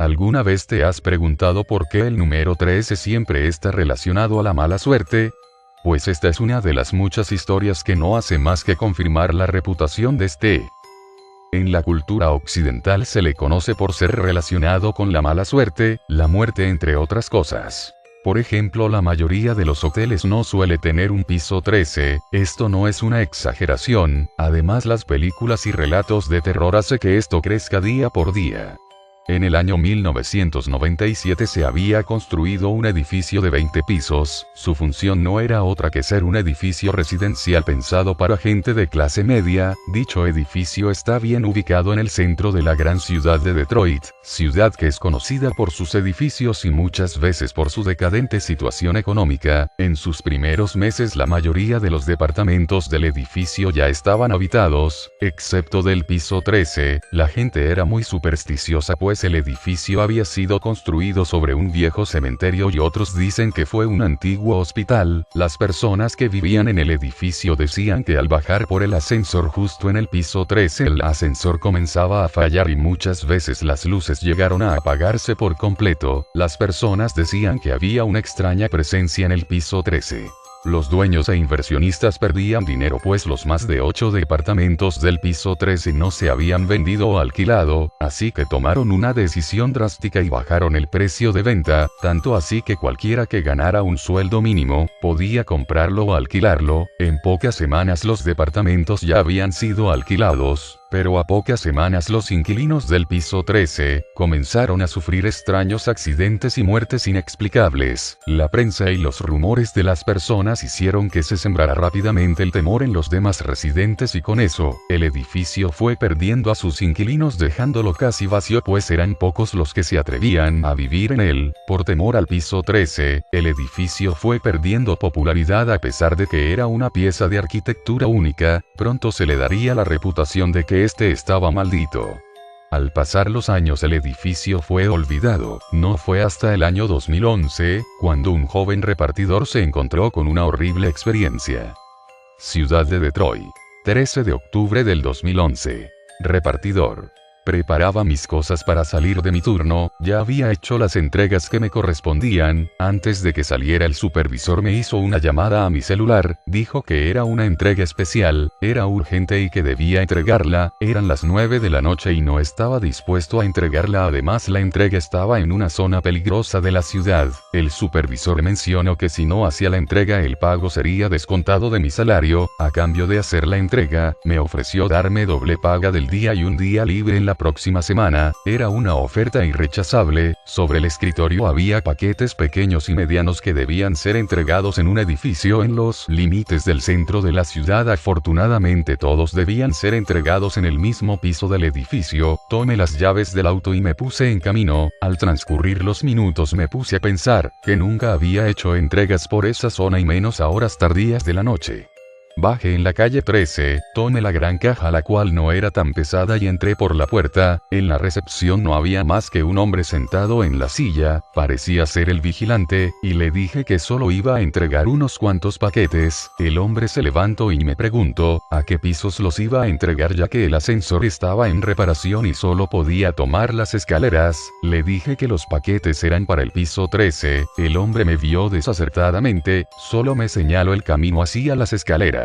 ¿Alguna vez te has preguntado por qué el número 13 siempre está relacionado a la mala suerte? Pues esta es una de las muchas historias que no hace más que confirmar la reputación de este. En la cultura occidental se le conoce por ser relacionado con la mala suerte, la muerte entre otras cosas. Por ejemplo, la mayoría de los hoteles no suele tener un piso 13, esto no es una exageración, además las películas y relatos de terror hacen que esto crezca día por día. En el año 1997 se había construido un edificio de 20 pisos, su función no era otra que ser un edificio residencial pensado para gente de clase media. Dicho edificio está bien ubicado en el centro de la gran ciudad de Detroit, ciudad que es conocida por sus edificios y muchas veces por su decadente situación económica. En sus primeros meses la mayoría de los departamentos del edificio ya estaban habitados, excepto del piso 13, la gente era muy supersticiosa pues el edificio había sido construido sobre un viejo cementerio y otros dicen que fue un antiguo hospital. Las personas que vivían en el edificio decían que al bajar por el ascensor justo en el piso 13 el ascensor comenzaba a fallar y muchas veces las luces llegaron a apagarse por completo. Las personas decían que había una extraña presencia en el piso 13. Los dueños e inversionistas perdían dinero pues los más de 8 departamentos del piso 13 no se habían vendido o alquilado, así que tomaron una decisión drástica y bajaron el precio de venta, tanto así que cualquiera que ganara un sueldo mínimo, podía comprarlo o alquilarlo. En pocas semanas los departamentos ya habían sido alquilados, pero a pocas semanas los inquilinos del piso 13 comenzaron a sufrir extraños accidentes y muertes inexplicables. La prensa y los rumores de las personas hicieron que se sembrara rápidamente el temor en los demás residentes y con eso, el edificio fue perdiendo a sus inquilinos dejándolo casi vacío pues eran pocos los que se atrevían a vivir en él. Por temor al piso 13, el edificio fue perdiendo popularidad a pesar de que era una pieza de arquitectura única, pronto se le daría la reputación de que este estaba maldito. Al pasar los años el edificio fue olvidado. No fue hasta el año 2011, cuando un joven repartidor se encontró con una horrible experiencia. Ciudad de Detroit. 13 de octubre del 2011. Repartidor. Preparaba mis cosas para salir de mi turno, ya había hecho las entregas que me correspondían. Antes de que saliera el supervisor me hizo una llamada a mi celular, dijo que era una entrega especial, era urgente y que debía entregarla. Eran las 9 de la noche y no estaba dispuesto a entregarla, además la entrega estaba en una zona peligrosa de la ciudad. El supervisor mencionó que si no hacía la entrega el pago sería descontado de mi salario. A cambio de hacer la entrega, me ofreció darme doble paga del día y un día libre en la próxima semana. Era una oferta irrechazable. Sobre el escritorio había paquetes pequeños y medianos que debían ser entregados en un edificio en los límites del centro de la ciudad. Afortunadamente todos debían ser entregados en el mismo piso del edificio. Tomé las llaves del auto y me puse en camino. Al transcurrir los minutos me puse a pensar que nunca había hecho entregas por esa zona y menos a horas tardías de la noche. Bajé en la calle 13, tomé la gran caja la cual no era tan pesada y entré por la puerta. En la recepción no había más que un hombre sentado en la silla, parecía ser el vigilante, y le dije que solo iba a entregar unos cuantos paquetes. El hombre se levantó y me preguntó a qué pisos los iba a entregar ya que el ascensor estaba en reparación y solo podía tomar las escaleras. Le dije que los paquetes eran para el piso 13, el hombre me vio desacertadamente, solo me señaló el camino hacia las escaleras.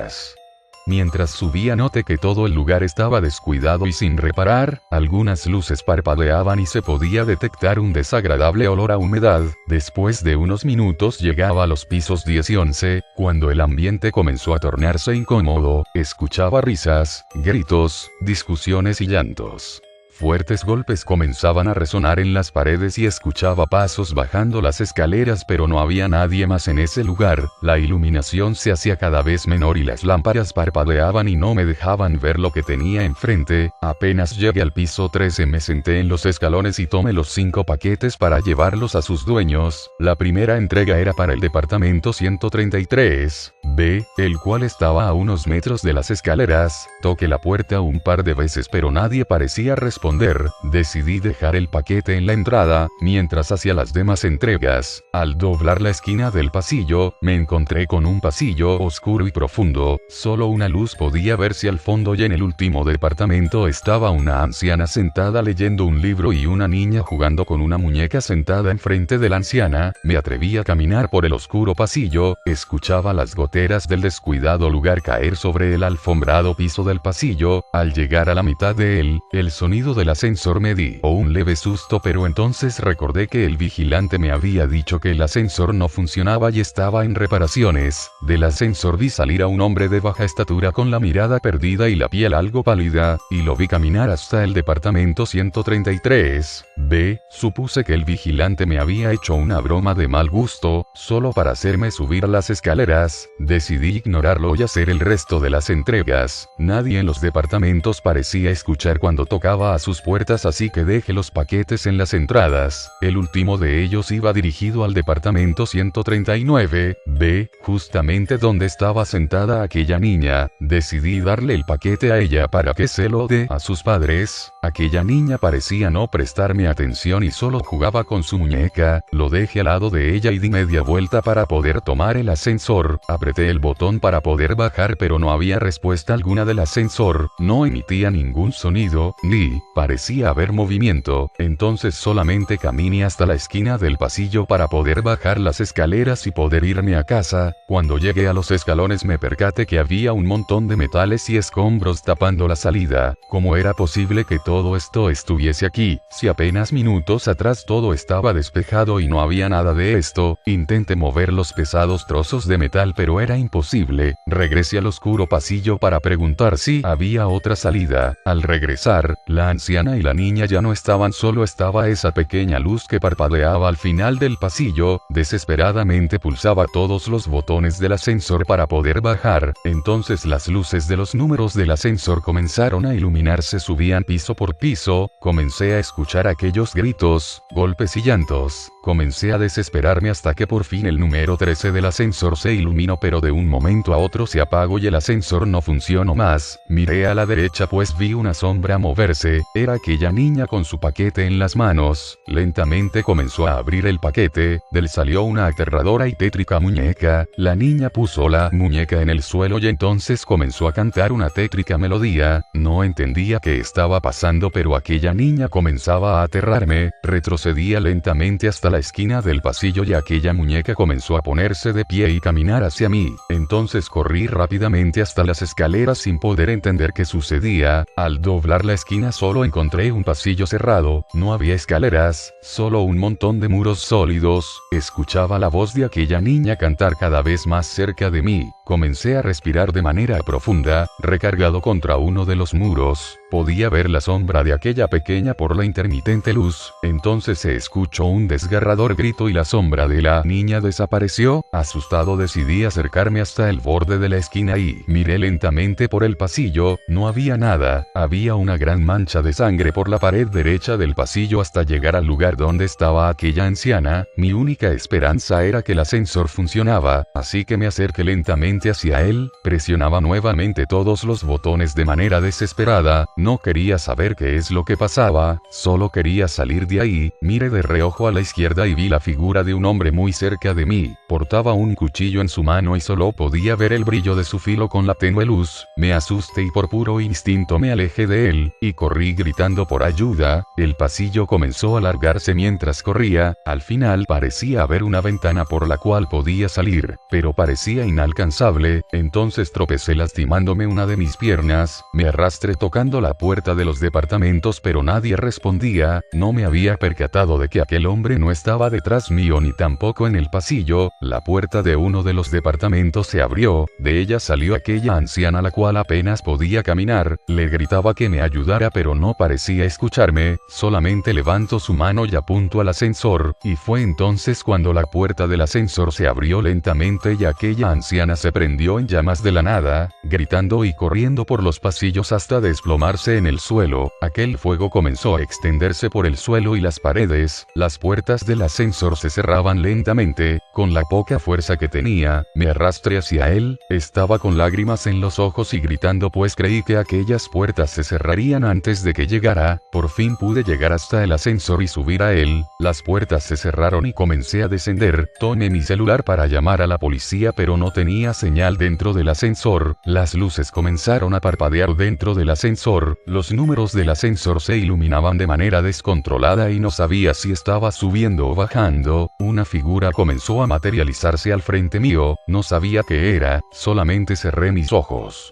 Mientras subía noté que todo el lugar estaba descuidado y sin reparar, algunas luces parpadeaban y se podía detectar un desagradable olor a humedad. Después de unos minutos llegaba a los pisos 10 y 11, cuando el ambiente comenzó a tornarse incómodo, escuchaba risas, gritos, discusiones y llantos. Fuertes golpes comenzaban a resonar en las paredes y escuchaba pasos bajando las escaleras, pero no había nadie más en ese lugar. La iluminación se hacía cada vez menor y las lámparas parpadeaban y no me dejaban ver lo que tenía enfrente. Apenas llegué al piso 13 me senté en los escalones y tomé los 5 paquetes para llevarlos a sus dueños. La primera entrega era para el departamento 133 B, el cual estaba a unos metros de las escaleras. Toqué la puerta un par de veces pero nadie parecía responder. responder, decidí dejar el paquete en la entrada, mientras hacía las demás entregas. Al doblar la esquina del pasillo, me encontré con un pasillo oscuro y profundo, solo una luz podía verse al fondo y en el último departamento estaba una anciana sentada leyendo un libro y una niña jugando con una muñeca sentada enfrente de la anciana. Me atreví a caminar por el oscuro pasillo, escuchaba las goteras del descuidado lugar caer sobre el alfombrado piso del pasillo. Al llegar a la mitad de él, el sonido del ascensor me dio un leve susto, pero entonces recordé que el vigilante me había dicho que el ascensor no funcionaba y estaba en reparaciones. Del ascensor vi salir a un hombre de baja estatura con la mirada perdida y la piel algo pálida, y lo vi caminar hasta el departamento 133 B. Supuse que el vigilante me había hecho una broma de mal gusto, solo para hacerme subir las escaleras. Decidí ignorarlo y hacer el resto de las entregas. Nadie en los departamentos parecía escuchar cuando tocaba a sus puertas, así que dejé los paquetes en las entradas. El último de ellos iba dirigido al departamento 139 B, justamente donde estaba sentada aquella niña. Decidí darle el paquete a ella para que se lo dé a sus padres. Aquella niña parecía no prestarme atención y solo jugaba con su muñeca. Lo dejé al lado de ella y di media vuelta para poder tomar el ascensor. Apreté el botón para poder bajar, pero no había respuesta alguna del ascensor, no emitía ningún sonido, ni parecía haber movimiento. Entonces solamente caminé hasta la esquina del pasillo para poder bajar las escaleras y poder irme a casa. Cuando llegué a los escalones me percaté que había un montón de metales y escombros tapando la salida. ¿Cómo era posible que todo esto estuviese aquí, si apenas minutos atrás todo estaba despejado y no había nada de esto? Intenté mover los pesados trozos de metal, pero era imposible. Regresé al oscuro pasillo para preguntar si había otra salida. Al regresar, la anciana y la niña ya no estaban, solo estaba esa pequeña luz que parpadeaba al final del pasillo. Desesperadamente pulsaba todos los botones del ascensor para poder bajar. Entonces las luces de los números del ascensor comenzaron a iluminarse, subían piso por piso. Comencé a escuchar aquellos gritos, golpes y llantos. Comencé a desesperarme hasta que por fin el número 13 del ascensor se iluminó, pero de un momento a otro se apagó y el ascensor no funcionó más. Miré a la derecha pues vi una sombra moverse. Era aquella niña con su paquete en las manos. Lentamente comenzó a abrir el paquete. De él salió una aterradora y tétrica muñeca. La niña puso la muñeca en el suelo y entonces comenzó a cantar una tétrica melodía. No entendía qué estaba pasando, pero aquella niña comenzaba a aterrarme. Retrocedía lentamente hasta la esquina del pasillo y aquella muñeca comenzó a ponerse de pie y caminar hacia mí. Entonces corrí rápidamente hasta las escaleras sin poder entender qué sucedía. Al doblar la esquina solo encontré un pasillo cerrado, no había escaleras, solo un montón de muros sólidos. Escuchaba la voz de aquella niña cantar cada vez más cerca de mí. Comencé a respirar de manera profunda, recargado contra uno de los muros. Podía ver la sombra de aquella pequeña por la intermitente luz. Entonces se escuchó un desgarrador grito y la sombra de la niña desapareció. Asustado decidí acercarme hasta el borde de la esquina y miré lentamente por el pasillo. No había nada. Había una gran mancha de sangre por la pared derecha del pasillo hasta llegar al lugar donde estaba aquella anciana. Mi única esperanza era que el ascensor funcionaba, así que me acerqué lentamente hacia él. Presionaba nuevamente todos los botones de manera desesperada. No quería saber qué es lo que pasaba, solo quería salir de ahí. Miré de reojo a la izquierda y vi la figura de un hombre muy cerca de mí. Portaba un cuchillo en su mano y solo podía ver el brillo de su filo con la tenue luz. Me asusté y por puro instinto me alejé de él, y corrí gritando por ayuda. El pasillo comenzó a alargarse mientras corría. Al final parecía haber una ventana por la cual podía salir, pero parecía inalcanzable. Entonces tropecé lastimándome una de mis piernas. Me arrastré tocando la puerta de los departamentos, pero nadie respondía. No me había percatado de que aquel hombre no estaba detrás mío ni tampoco en el pasillo. La puerta de uno de los departamentos se abrió. De ella salió aquella anciana, la cual apenas podía caminar. Le gritaba que me ayudara, pero no parecía escucharme. Solamente levantó su mano y apuntó al ascensor, y fue entonces cuando la puerta del ascensor se abrió lentamente y aquella anciana se prendió en llamas de la nada, gritando y corriendo por los pasillos hasta desplomarse posarse en el suelo, aquel fuego comenzó a extenderse por el suelo y las paredes, las puertas del ascensor se cerraban lentamente, con la poca fuerza que tenía, me arrastré hacia él, estaba con lágrimas en los ojos y gritando pues creí que aquellas puertas se cerrarían antes de que llegara, por fin pude llegar hasta el ascensor y subir a él, las puertas se cerraron y comencé a descender, tomé mi celular para llamar a la policía pero no tenía señal dentro del ascensor, las luces comenzaron a parpadear dentro del ascensor, los números del ascensor se iluminaban de manera descontrolada y no sabía si estaba subiendo o bajando, una figura comenzó a materializarse al frente mío, no sabía qué era, solamente cerré mis ojos.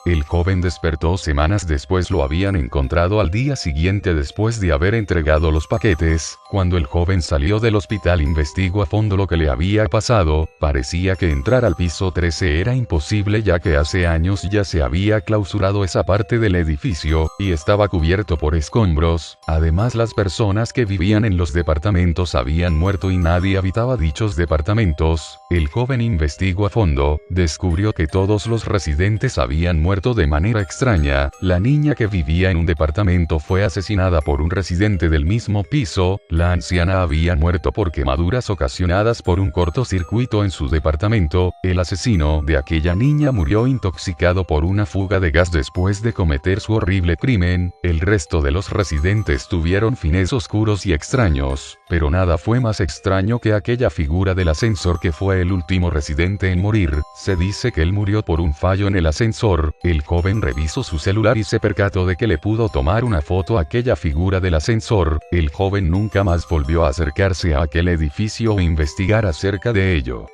El joven despertó semanas después, lo habían encontrado al día siguiente después de haber entregado los paquetes. Cuando el joven salió del hospital investigó a fondo lo que le había pasado, parecía que entrar al piso 13 era imposible ya que hace años ya se había clausurado esa parte del edificio, y estaba cubierto por escombros, además las personas que vivían en los departamentos habían muerto y nadie habitaba dichos departamentos. El joven investigó a fondo, descubrió que todos los residentes habían muerto de manera extraña, la niña que vivía en un departamento fue asesinada por un residente del mismo piso, la anciana había muerto por quemaduras ocasionadas por un cortocircuito en su departamento, el asesino de aquella niña murió intoxicado por una fuga de gas después de cometer su horrible crimen, el resto de los residentes tuvieron fines oscuros y extraños, pero nada fue más extraño que aquella figura del ascensor que fue el último residente en morir, se dice que él murió por un fallo en el ascensor. El joven revisó su celular y se percató de que le pudo tomar una foto a aquella figura del ascensor, el joven nunca más volvió a acercarse a aquel edificio o investigar acerca de ello.